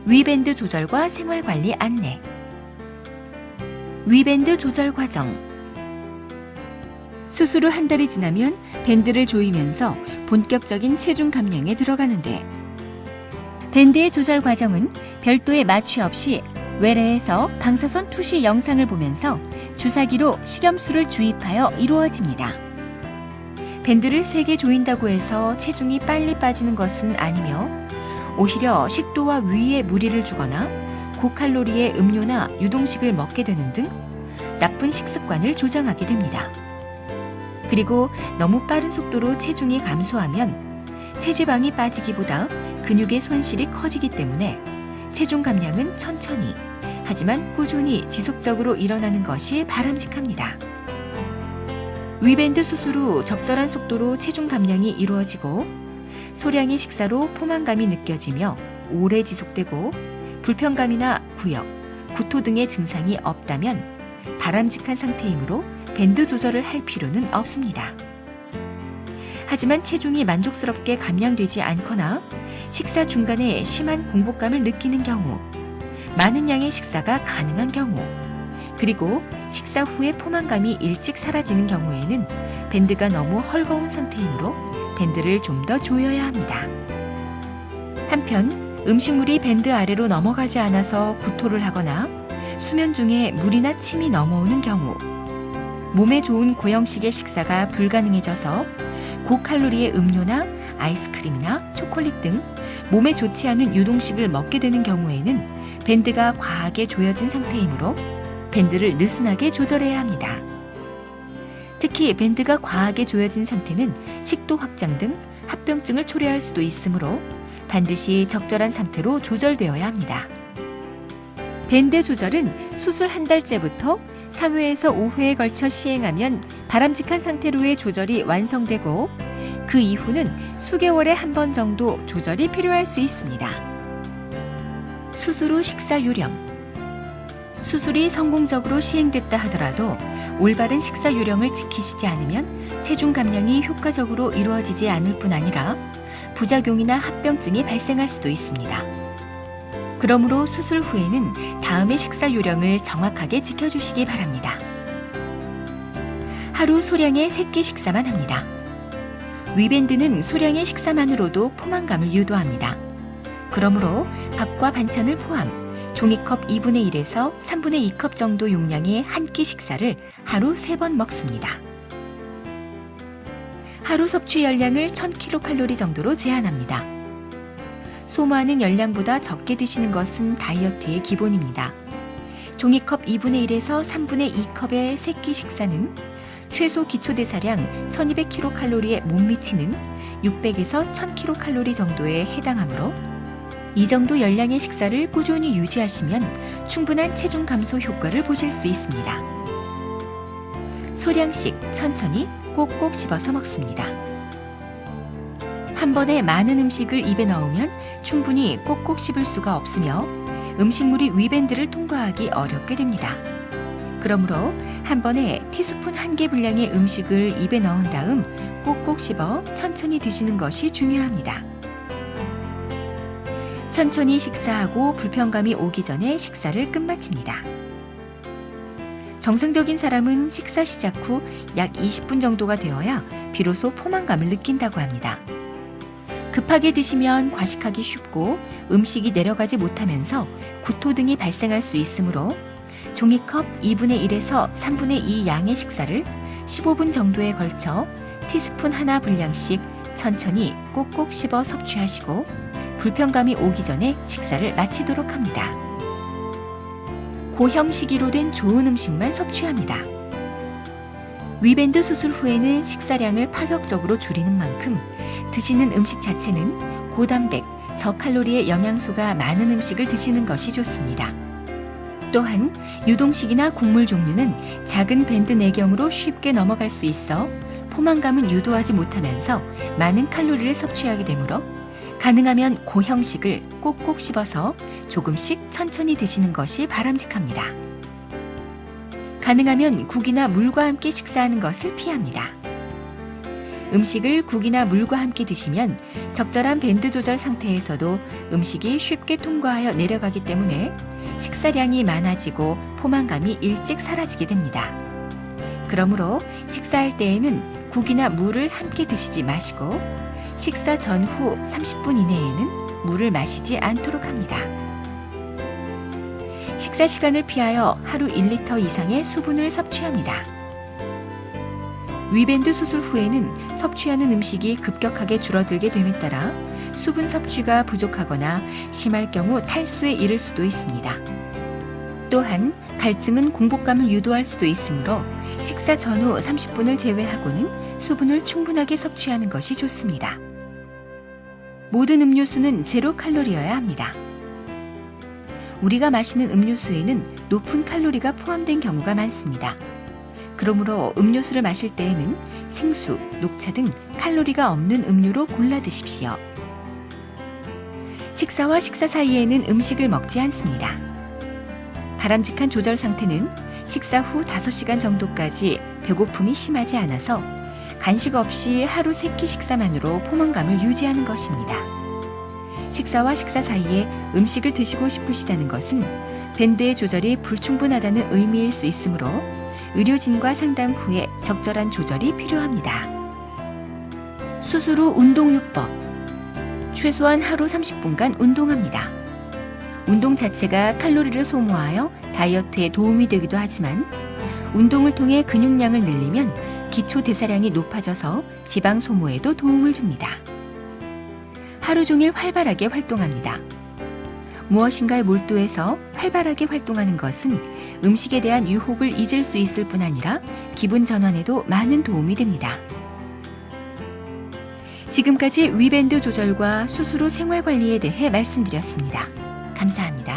위밴드 조절과 생활관리 안내. 위밴드 조절 과정. 수술 후 한 달이 지나면 밴드를 조이면서 본격적인 체중 감량에 들어가는데, 밴드의 조절 과정은 별도의 마취 없이 외래에서 방사선 투시 영상을 보면서 주사기로 식염수를 주입하여 이루어집니다. 밴드를 3개 조인다고 해서 체중이 빨리 빠지는 것은 아니며, 오히려 식도와 위에 무리를 주거나 고칼로리의 음료나 유동식을 먹게 되는 등 나쁜 식습관을 조장하게 됩니다. 그리고 너무 빠른 속도로 체중이 감소하면 체지방이 빠지기보다 근육의 손실이 커지기 때문에 체중 감량은 천천히, 하지만 꾸준히 지속적으로 일어나는 것이 바람직합니다. 위밴드 수술 후 적절한 속도로 체중 감량이 이루어지고 소량의 식사로 포만감이 느껴지며 오래 지속되고 불편감이나 구역, 구토 등의 증상이 없다면 바람직한 상태이므로 밴드 조절을 할 필요는 없습니다. 하지만 체중이 만족스럽게 감량되지 않거나 식사 중간에 심한 공복감을 느끼는 경우, 많은 양의 식사가 가능한 경우, 그리고 식사 후에 포만감이 일찍 사라지는 경우에는 밴드가 너무 헐거운 상태이므로 밴드를 좀 더 조여야 합니다. 한편 음식물이 밴드 아래로 넘어가지 않아서 구토를 하거나 수면 중에 물이나 침이 넘어오는 경우, 몸에 좋은 고형식의 식사가 불가능해져서 고칼로리의 음료나 아이스크림이나 초콜릿 등 몸에 좋지 않은 유동식을 먹게 되는 경우에는 밴드가 과하게 조여진 상태이므로 밴드를 느슨하게 조절해야 합니다. 특히 밴드가 과하게 조여진 상태는 식도 확장 등 합병증을 초래할 수도 있으므로 반드시 적절한 상태로 조절되어야 합니다. 밴드 조절은 수술 한 달째부터 3회에서 5회에 걸쳐 시행하면 바람직한 상태로의 조절이 완성되고, 그 이후는 수개월에 한 번 정도 조절이 필요할 수 있습니다. 수술 후 식사 요령. 수술이 성공적으로 시행됐다 하더라도 올바른 식사 요령을 지키시지 않으면 체중 감량이 효과적으로 이루어지지 않을 뿐 아니라 부작용이나 합병증이 발생할 수도 있습니다. 그러므로 수술 후에는 다음의 식사 요령을 정확하게 지켜주시기 바랍니다. 하루 소량의 3끼 식사만 합니다. 위밴드는 소량의 식사만으로도 포만감을 유도합니다. 그러므로 밥과 반찬을 포함 종이컵 2분의 1에서 3분의 2컵 정도 용량의 한 끼 식사를 하루 3번 먹습니다. 하루 섭취 열량을 1000kcal 정도로 제한합니다. 소모하는 열량보다 적게 드시는 것은 다이어트의 기본입니다. 종이컵 2분의 1에서 3분의 2컵의 3끼 식사는 최소 기초대사량 1200kcal에 못 미치는 600에서 1000kcal 정도에 해당하므로 이 정도 열량의 식사를 꾸준히 유지하시면 충분한 체중 감소 효과를 보실 수 있습니다. 소량씩 천천히 꼭꼭 씹어서 먹습니다. 한 번에 많은 음식을 입에 넣으면 충분히 꼭꼭 씹을 수가 없으며 음식물이 위밴드를 통과하기 어렵게 됩니다. 그러므로 한 번에 티스푼 1개 분량의 음식을 입에 넣은 다음 꼭꼭 씹어 천천히 드시는 것이 중요합니다. 천천히 식사하고 불편감이 오기 전에 식사를 끝마칩니다. 정상적인 사람은 식사 시작 후 약 20분 정도가 되어야 비로소 포만감을 느낀다고 합니다. 급하게 드시면 과식하기 쉽고 음식이 내려가지 못하면서 구토 등이 발생할 수 있으므로 종이컵 2분의 1에서 3분의 2 양의 식사를 15분 정도에 걸쳐 티스푼 하나 분량씩 천천히 꼭꼭 씹어 섭취하시고 불편감이 오기 전에 식사를 마치도록 합니다. 고형식이로 된 좋은 음식만 섭취합니다. 위밴드 수술 후에는 식사량을 파격적으로 줄이는 만큼 드시는 음식 자체는 고단백, 저칼로리의 영양소가 많은 음식을 드시는 것이 좋습니다. 또한 유동식이나 국물 종류는 작은 밴드 내경으로 쉽게 넘어갈 수 있어 포만감은 유도하지 못하면서 많은 칼로리를 섭취하게 되므로 가능하면 고형식을 꼭꼭 씹어서 조금씩 천천히 드시는 것이 바람직합니다. 가능하면 국이나 물과 함께 식사하는 것을 피합니다. 음식을 국이나 물과 함께 드시면 적절한 밴드 조절 상태에서도 음식이 쉽게 통과하여 내려가기 때문에 식사량이 많아지고 포만감이 일찍 사라지게 됩니다. 그러므로 식사할 때에는 국이나 물을 함께 드시지 마시고 식사 전후 30분 이내에는 물을 마시지 않도록 합니다. 식사 시간을 피하여 하루 1리터 이상의 수분을 섭취합니다. 위밴드 수술 후에는 섭취하는 음식이 급격하게 줄어들게 됨에 따라 수분 섭취가 부족하거나 심할 경우 탈수에 이를 수도 있습니다. 또한 갈증은 공복감을 유도할 수도 있으므로 식사 전후 30분을 제외하고는 수분을 충분하게 섭취하는 것이 좋습니다. 모든 음료수는 제로 칼로리여야 합니다. 우리가 마시는 음료수에는 높은 칼로리가 포함된 경우가 많습니다. 그러므로 음료수를 마실 때에는 생수, 녹차 등 칼로리가 없는 음료로 골라 드십시오. 식사와 식사 사이에는 음식을 먹지 않습니다. 바람직한 조절 상태는 식사 후 5시간 정도까지 배고픔이 심하지 않아서 간식 없이 하루 3끼 식사만으로 포만감을 유지하는 것입니다. 식사와 식사 사이에 음식을 드시고 싶으시다는 것은 밴드의 조절이 불충분하다는 의미일 수 있으므로 의료진과 상담 후에 적절한 조절이 필요합니다. 수술 후 운동요법. 최소한 하루 30분간 운동합니다. 운동 자체가 칼로리를 소모하여 다이어트에 도움이 되기도 하지만 운동을 통해 근육량을 늘리면 기초 대사량이 높아져서 지방 소모에도 도움을 줍니다. 하루 종일 활발하게 활동합니다. 무엇인가에 몰두해서 활발하게 활동하는 것은 음식에 대한 유혹을 잊을 수 있을 뿐 아니라 기분 전환에도 많은 도움이 됩니다. 지금까지 위밴드 조절과 수술 후 생활 관리에 대해 말씀드렸습니다. 감사합니다.